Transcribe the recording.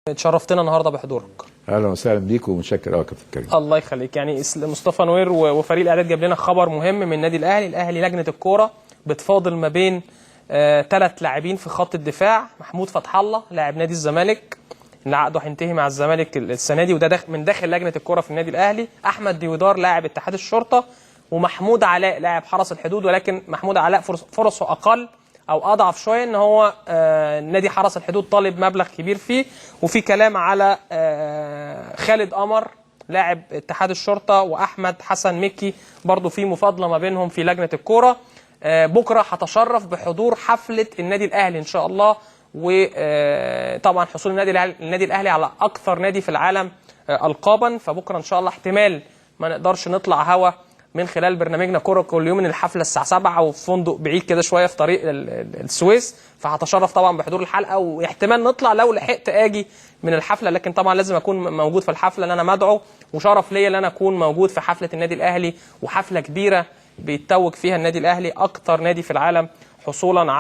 اتشرفتنا النهارده بحضورك. اهلا وسهلا بيك ومتشكر قوي يا كابتن كريم. الله يخليك. يعني مصطفى نوير وفريق الاعداد جاب لنا خبر مهم من النادي الاهلي. الاهلي لجنه الكوره بتفاضل ما بين 3 لاعبين في خط الدفاع. محمود فتح الله لاعب نادي الزمالك اللي عقده هينتهي مع الزمالك السنه دي، وده من داخل لجنه الكوره في النادي الاهلي. احمد ديودار لاعب اتحاد الشرطه، ومحمود علاء لاعب حرس الحدود، ولكن محمود علاء فرصه اقل او اضعف شويه، ان هو نادي حرس الحدود طالب مبلغ كبير فيه. وفي كلام على خالد قمر لاعب اتحاد الشرطه، واحمد حسن مكي برضو في مفاضله ما بينهم في لجنه الكوره. بكره هتشرف بحضور حفله النادي الاهلي ان شاء الله، وطبعا حصول النادي الاهلي على اكثر نادي في العالم القابا. فبكره ان شاء الله احتمال ما نقدرش نطلع هوا من خلال برنامجنا كوره كل يوم، من الحفله الساعه 7 وفي فندق بعيد كده شويه في طريق السويس. فهتشرف طبعا بحضور الحلقه، واحتمال نطلع لو لحقت اجي من الحفله، لكن طبعا لازم اكون موجود في الحفله لان انا مدعو، وشرف ليا ان انا اكون موجود في حفله النادي الاهلي، وحفله كبيره بيتوج فيها النادي الاهلي اكتر نادي في العالم حصولا